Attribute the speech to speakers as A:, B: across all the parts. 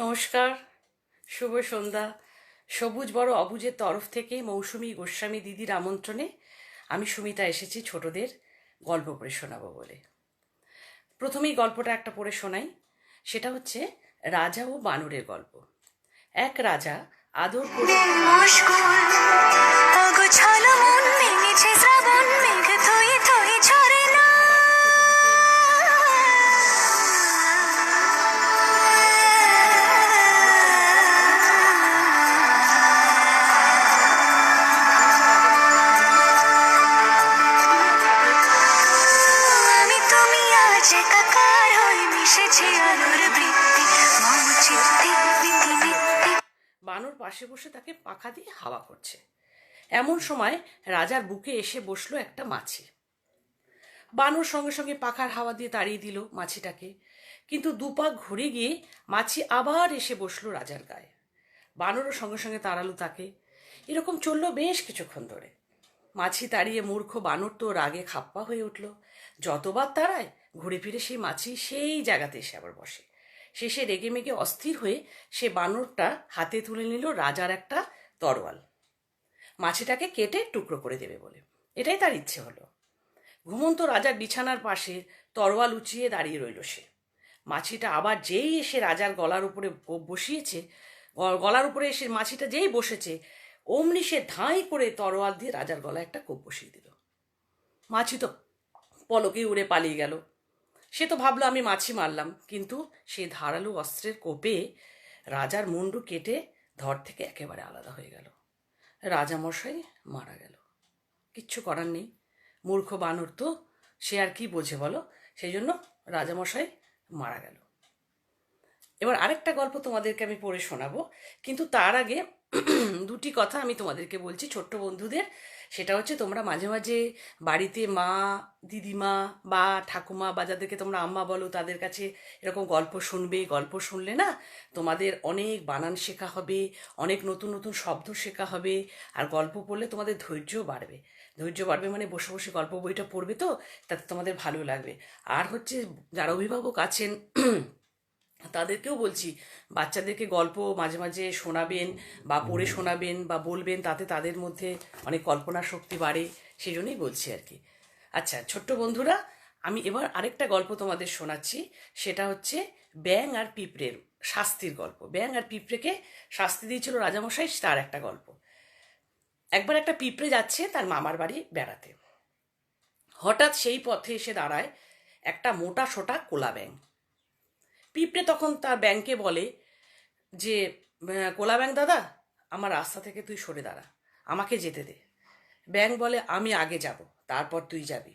A: নমস্কার, শুভ সন্ধ্যা। সবুজ বড় অবুজের তরফ থেকে মৌসুমী গোস্বামী দিদির আমন্ত্রণে আমি সুমিতা এসেছি ছোটদের গল্প পড়ে শোনাবো বলে। প্রথমেই গল্পটা একটা পড়ে শোনাই। সেটা হচ্ছে রাজা ও বানরের গল্প। এক রাজা আদর করে বানর পাশে বসে তাকে পাখা দিয়ে হাওয়া করছে। এমন সময় রাজার বুকে এসে বসলো একটা মাছি। বানর সঙ্গে সঙ্গে পাখার হাওয়া দিয়ে তাড়িয়ে দিল মাছিটাকে, কিন্তু দুপাক ঘুরে গিয়ে মাছি আবার এসে বসলো রাজার গায়ে। বানরও সঙ্গে সঙ্গে তাড়ালো তাকে। এরকম চললো বেশ কিছুক্ষণ ধরে। মাছি তাড়িয়ে মূর্খ বানর তো রাগে খাপ্পা হয়ে উঠল। যতবার তাড়ায় ঘুরে ফিরে সেই মাছি সেই জায়গাতে এসে আবার বসে। শেষে রেগে মেগে অস্থির হয়ে সে বানরটা হাতে তুলে নিল রাজার একটা তরোয়াল, মাছিটাকে কেটে টুকরো করে দেবে বলে। এটাই তার ইচ্ছে হলো। ঘুমন্ত রাজার বিছানার পাশে তরোয়াল উঁচিয়ে দাঁড়িয়ে রইল সে। মাছিটা আবার যেই এসে রাজার গলার উপরে বসিয়েছে, গলার উপরে এসে মাছিটা যেই বসেছে, অমনি সে ধাঁই করে তরোয়াল দিয়ে রাজার গলায় একটা কোপ বসিয়ে দিল। মাছি তো পলকে উড়ে পালিয়ে গেল। সে তো ভাবলো আমি মাছি মারলাম, কিন্তু সে ধারালো অস্ত্রের কোপে রাজার মুন্ডু কেটে ধর থেকে একেবারে আলাদা হয়ে গেল। রাজামশাই মারা গেল। কিচ্ছু করার নেই, মূর্খ বানর তো, সে আর কি বোঝে বলো। সেই জন্য রাজামশাই মারা গেল। এবার আরেকটা গল্প তোমাদেরকে আমি পড়ে শোনাবো, কিন্তু তার আগে দুটি কথা আমি তোমাদেরকে বলছি ছোট্ট বন্ধুদের। সেটা হচ্ছে, তোমরা মাঝে মাঝে বাড়িতে মা, দিদিমা বা ঠাকুমা বা যাদেরকে তোমরা আম্মা বলো, তাদের কাছে এরকম গল্প শুনবে। গল্প শুনলে না তোমাদের অনেক বানান শেখা হবে, অনেক নতুন নতুন শব্দ শেখা হবে। আর গল্প পড়লে তোমাদের ধৈর্য বাড়বে। ধৈর্য বাড়বে মানে বসে বসে গল্প বইটা পড়বে, তো তাতে তোমাদের ভালো লাগবে। আর হচ্ছে, যারা অভিভাবক আছেন তাদেরকেও বলছি, বাচ্চাদেরকে গল্প মাঝে মাঝে শোনাবেন বা পড়ে শোনাবেন বা বলবেন, তাতে তাদের মধ্যে অনেক কল্পনা শক্তি বাড়ে। সেই জন্যই বলছি আর কি। আচ্ছা ছোট্ট বন্ধুরা, আমি এবার আরেকটা গল্প তোমাদের শোনাচ্ছি। সেটা হচ্ছে ব্যাঙ আর পিঁপড়ের শাস্তির গল্প। ব্যাঙ আর পিঁপড়েকে শাস্তি দিয়েছিল রাজামশাই, তার একটা গল্প। একবার একটা পিঁপড়ে যাচ্ছে তার মামার বাড়ি বেড়াতে। হঠাৎ সেই পথে এসে দাঁড়ায় একটা মোটা সোটা কোলা ব্যাঙ। পিঁপড়ে তখন তার ব্যাঙকে বলে যে, কোলা ব্যাঙ দাদা, আমার রাস্তা থেকে তুই সরে দাঁড়া, আমাকে যেতে দে। ব্যাঙ বলে, আমি আগে যাব, তারপর তুই যাবি।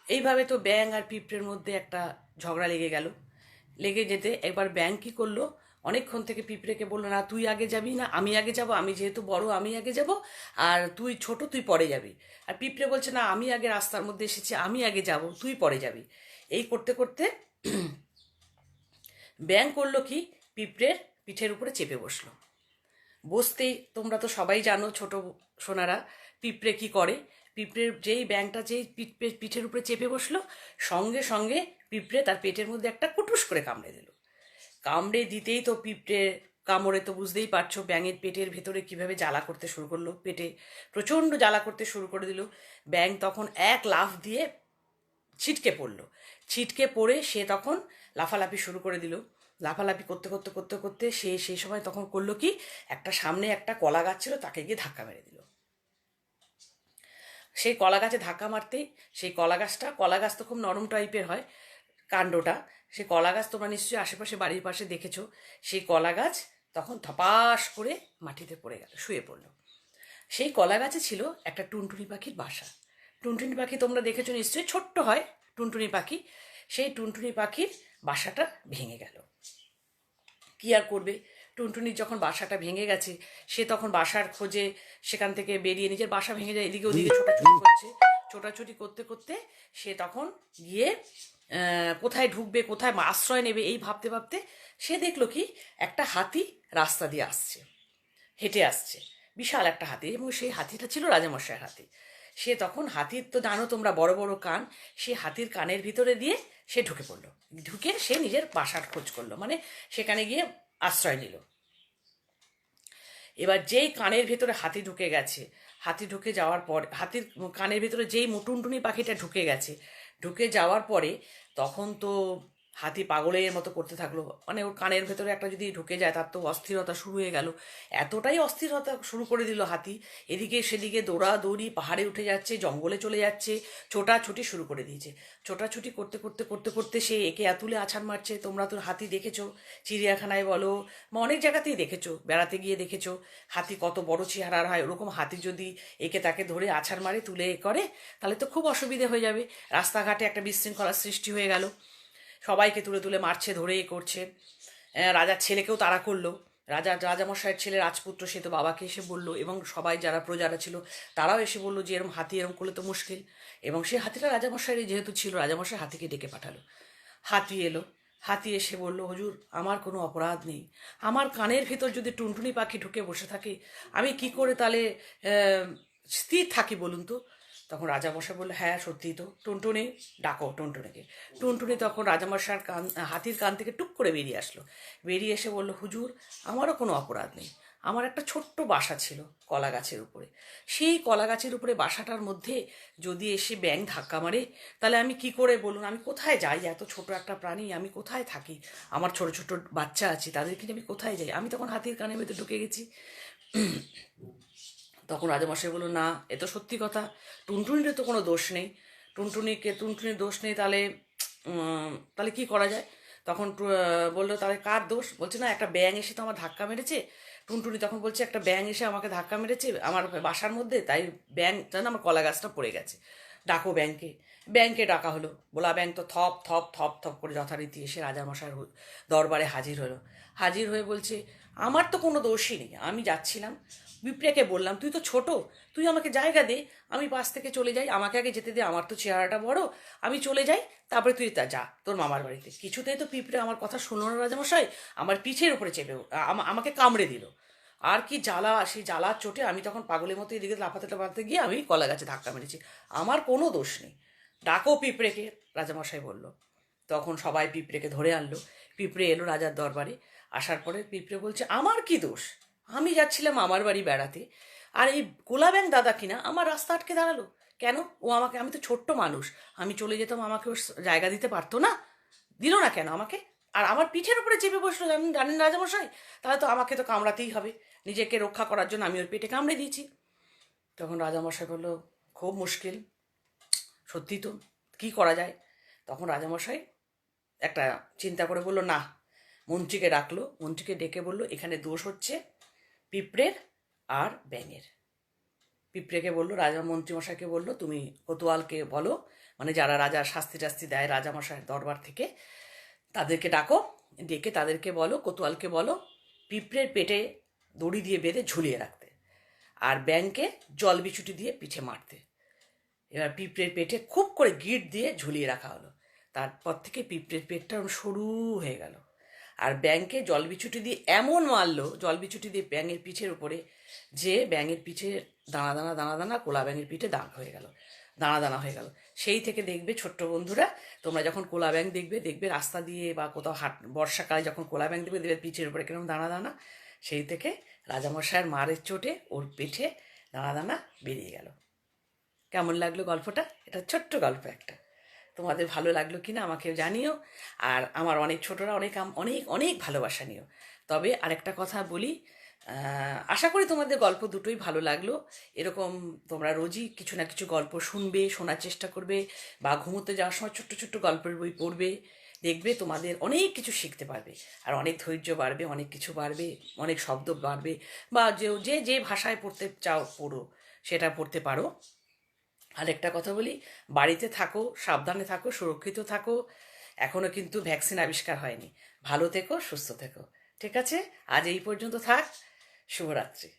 A: এইভাবে তো ব্যাঙ আর পিঁপড়ের মধ্যে একটা ঝগড়া লেগে গেল। লেগে যেতে একবার ব্যাঙ কী করলো, অনেকক্ষণ থেকে পিঁপড়েকে বললো, না তুই আগে যাবি না আমি আগে যাব, আমি যেহেতু বড় আমি আগে যাব, আর তুই ছোট তুই পরে যাবি। আর পিঁপড়ে বলছে, না আমি আগে রাস্তার মধ্যে এসেছি, আমি আগে যাব, তুই পরে যাবি। এই করতে করতে ব্যাঙ করলো কি, পিঁপড়ের পিঠের উপরে চেপে বসলো। বসতেই তোমরা তো সবাই জানো ছোট সোনারা, পিঁপড়ে কি করে। পিঁপড়ের যেই ব্যাঙটা যেই পিঠের উপরে চেপে বসলো, সঙ্গে সঙ্গে পিঁপড়ে তার পেটের মধ্যে একটা কুটুস করে কামড়ে দিল। কামড়ে দিতেই তো পিঁপড়ে কামড়ে তো বুঝতেই পারছো ব্যাঙের পেটের ভেতরে কিভাবে জ্বালা করতে শুরু করলো, পেটে প্রচণ্ড জ্বালা করতে শুরু করে দিল। ব্যাঙ তখন এক লাফ দিয়ে ছিটকে পড়লো। ছিটকে পড়ে সে তখন লাফালাফি শুরু করে দিল। লাফালাফি করতে করতে করতে করতে সে সেই সময় তখন করলো কি, একটা সামনে একটা কলা গাছ ছিল, তাকে গিয়ে ধাক্কা মেরে দিল। সেই কলা গাছে ধাক্কা মারতেই সেই কলা গাছ তো খুব নরম টাইপের হয় কাণ্ডটা। সেই কলা গাছ তোমরা নিশ্চয়ই আশেপাশে বাড়ির পাশে দেখেছো। সেই কলা গাছ তখন ধপাস করে মাটিতে পড়ে গেল, শুয়ে পড়লো। সেই কলা গাছে ছিল একটা টুনটুনি পাখির বাসা। টুনটুনি পাখি তোমরা দেখেছো নিশ্চয়ই, ছোট্ট হয় টুনটুনি পাখি। সেই টুনটুনি পাখির বাসাটা ভেঙে গেল। কি আর করবে, টুনটুনির যখন বাসাটা ভেঙে গেছে, সে তখন বাসার খোঁজে সেখান থেকে বেরিয়ে, নিজের বাসা ভেঙে যায়, এদিকে ওদিকে ছোটাছুটি করছে। ছোটাছুটি করতে করতে সে তখন গিয়ে কোথায় ঢুকবে, কোথায় আশ্রয় নেবে, এই ভাবতে ভাবতে সে দেখলো কি, একটা হাতি রাস্তা দিয়ে আসছে, হেঁটে আসছে, বিশাল একটা হাতি, এবং সেই হাতিটা ছিল রাজামশাইয়ের হাতি। সে তখন হাতির তো জানো তোমরা বড় বড় কান, সে হাতির কানের ভিতরে দিয়ে সে ঢুকে পড়লো, ঢুকে সে নিজের বাসার খোঁজ করলো, মানে সেখানে গিয়ে আশ্রয় নিল। এবার যেই কানের ভেতরে হাতি ঢুকে গেছে, হাতি ঢুকে যাওয়ার পর হাতির কানের ভেতরে যেই টুনটুনি পাখিটা ঢুকে গেছে, ঢুকে যাওয়ার পরে তখন তো হাতি পাগলের মতো করতে থাকলো, মানে ওর কানের ভেতরে একটা যদি ঢুকে যায় তার তো অস্থিরতা শুরু হয়ে গেল। এতটাই অস্থিরতা শুরু করে দিল হাতি, এদিকে সেদিকে দৌড়াদৌড়ি, পাহাড়ে উঠে যাচ্ছে, জঙ্গলে চলে যাচ্ছে, ছোটাছুটি শুরু করে দিয়েছে। ছোটাছুটি করতে করতে করতে করতে সে একে আতুলে আছাড় মারছে। তোমরা তো হাতি দেখেছো চিড়িয়াখানায় বলো বা অনেক জায়গাতেই দেখেছো, বেড়াতে গিয়ে দেখেছো হাতি কত বড় চেহারার হয়। ওরকম হাতি যদি একে তাকে ধরে আছাড় মারে, তুলে করে, তাহলে তো খুব অসুবিধে হয়ে যাবে। রাস্তাঘাটে একটা বিশৃঙ্খলার সৃষ্টি হয়ে গেল, সবাইকে তুলে তুলে মারছে, ধরে করছে। রাজার ছেলেকেও তাড়া করলো, রাজামশাইয়ের ছেলে রাজপুত্র, সে তো বাবাকে এসে বললো, এবং সবাই যারা প্রজারা ছিল তারাও এসে বললো যে এরম হাতি এরম করলে তো মুশকিল। এবং সে হাতিটা রাজামশাইয়ের যেহেতু ছিল, রাজামশাই হাতিকে ডেকে পাঠালো। হাতি এলো, হাতি এসে বলল, হুজুর আমার কোনো অপরাধ নেই, আমার কানের ভিতর যদি টুনটুনি পাখি ঢুকে বসে থাকে আমি কি করে তাহলে স্থির থাকি বলুন তো। তখন রাজামশাই বললো, হ্যাঁ সত্যিই তো, টুনটুনি ডাকো টুনটুনিকে। টুনটুনি তখন রাজামশাইয়ের হাতির কান থেকে টুক করে বেরিয়ে আসলো, বেরিয়ে এসে বলল, হুজুর আমারও কোনো অপরাধ নেই, আমার একটা ছোট্ট বাসা ছিল কলা গাছের উপরে, সেই কলা গাছের উপরে বাসাটার মধ্যে যদি এসে ব্যাঙ ধাক্কা মারে তাহলে আমি কি করে বলুন, আমি কোথায় যাই, এত ছোট একটা প্রাণী, আমি কোথায় থাকি, আমার ছোট ছোট বাচ্চা আছে তাদেরকে নিয়ে আমি কোথায় যাই, আমি তখন হাতির কানের ভেতরে ঢুকে গেছি। তখন রাজামশাই বলল, না এ তো সত্যি কথা, টুনটুনির তো কোনো দোষ নেই, টুনটুনির দোষ নেই, তাহলে তাহলে কি করা যায়। তখন বললো, তাহলে কার দোষ, বলছে না একটা ব্যাঙ এসে তো আমার ধাক্কা মেরেছে। টুনটুনি তখন বলছে, একটা ব্যাঙ এসে আমাকে ধাক্কা মেরেছে আমার বাসার মধ্যে, তাই ব্যাঙটা না আমার কলা গাছটা পড়ে গেছে, ডাকো ব্যাংকে। ব্যাংকে ডাকা হলো, বোলা ব্যাংক তো থপ থপ থপ থপ করে যথারীতি এসে রাজামশাইয়ের দরবারে হাজির হলো। হাজির হয়ে বলছে, আমার তো কোনো দোষই নেই, আমি যাচ্ছিলাম, পিঁপড়েকে বললাম তুই তো ছোট, তুই আমাকে জায়গা দে, আমি পাশ থেকে চলে যাই, আমাকে আগে যেতে দে, আমার তো চেহারাটা বড়, আমি চলে যাই, তারপরে তুই তা যা তোর মামার বাড়িতে। কিছুতেই তো পিঁপড়ে আমার কথা শুনলো না রাজামশাই, আমার পিঠের উপরে চেপে আমাকে কামড়ে দিল। আর কি জ্বালা, সেই জ্বালার চোটে আমি তখন পাগলের মতো এদিকে লাফাতে লাফাতে গিয়ে আমি কলা গাছে ধাক্কা মেরেছি, আমার কোনো দোষ নেই, ডাকো পিঁপড়েকে, রাজামশাই বলল। তখন সবাই পিঁপড়েকে ধরে আনলো, পিঁপড়ে এলো রাজার দরবারে। আসার পরে পিঁপড়ে বলছে, আমার কি দোষ, আমি যাচ্ছিলাম আমার বাড়ি বেড়াতে, আর এই গোলাব্যাং দাদা কিনা আমার রাস্তা আটকে দাঁড়ালো, কেন ও আমাকে, আমি তো ছোট্ট মানুষ, আমি চলে যেতাম, আমাকে ওর জায়গা দিতে পারতো না, দিল না কেন আমাকে, আর আমার পিঠের উপরে চেপে বসলো, জানেন জানেন রাজামশাই, তাহলে তো আমাকে তো কামড়াতেই হবে, নিজেকে রক্ষা করার জন্য আমি ওর পেটে কামড়ে দিয়েছি। তখন রাজামশাই বললো, খুব মুশকিল, সত্যি তো, কি করা যায়। তখন রাজামশাই একটা চিন্তা করে বললো, না, মন্ত্রীকে ডাকলো, মন্ত্রীকে ডেকে বললো, এখানে দোষ হচ্ছে পিঁপড়ের আর ব্যাঙের। পিঁপড়েকে বললো, রাজা মন্ত্রীমশাইকে বললো, তুমি কোতোয়ালকে বলো, মানে যারা রাজার শাস্তি টাস্তি দেয় রাজামশাইয়ের দরবার থেকে, তাদেরকে ডাকো, ডেকে তাদেরকে বলো, কোতোয়ালকে বলো পিঁপড়ের পেটে দড়ি দিয়ে বেঁধে ঝুলিয়ে রাখতে, আর ব্যাঙকে জল বিছুটি দিয়ে পিঠে মারতে। এবার পিঁপড়ের পেটে খুব করে গিট দিয়ে ঝুলিয়ে রাখা হলো, তারপর থেকে পিঁপড়ের পেটটা সরু হয়ে গেল, আর ব্যাঙকে জল বিছুটি দিয়ে এমন মারলো, জল বিছুটি দিয়ে ব্যাঙের পিঠের উপরে, যে ব্যাঙের পিঠে দানা দানা দানা দানা, কোলা ব্যাঙের পিঠে দাগ হয়ে গেল, দানা দানা হয়ে গেল। সেই থেকে দেখবে ছোট্ট বন্ধুরা, তোমরা যখন কোলা ব্যাঙ দেখবে, দেখবে রাস্তা দিয়ে বা কোথাও বর্ষাকালে যখন কোলা ব্যাঙ দেখবে, দেখবে পিঠের উপরে কিরকম দানা দানা। সেই থেকে রাজামশাইয়ের মারের চোটে ওর পিঠে দানা দানা বেরিয়ে গেল। কেমন লাগলো গল্পটা? এটা ছোট্ট গল্প একটা, তোমাদের ভালো লাগলো কি না আমাকে জানিও, আর আমার অনেক ছোটরা অনেক অনেক অনেক ভালোবাসা নিও। তবে আরেকটা কথা বলি, আশা করি তোমাদের গল্প দুটোই ভালো লাগলো। এরকম তোমরা রোজই কিছু না কিছু গল্প শুনবে, শোনার চেষ্টা করবে, বা ঘুমোতে যাওয়ার সময় ছোট্ট ছোট্ট গল্পের বই পড়বে, দেখবে তোমাদের অনেক কিছু শিখতে পারবে, আর অনেক ধৈর্য বাড়বে, অনেক কিছু বাড়বে, অনেক শব্দ বাড়বে, বা যে যে ভাষায় পড়তে চাও পড়ো, সেটা পড়তে পারো। আর একটা কথা বলি, বাড়িতে থাকো, সাবধানে থাকো, সুরক্ষিত থাকো, এখনও কিন্তু ভ্যাকসিন আবিষ্কার হয়নি, ভালো থেকো, সুস্থ থেকো। ঠিক আছে, আজ এই পর্যন্ত থাক, শুভরাত্রি।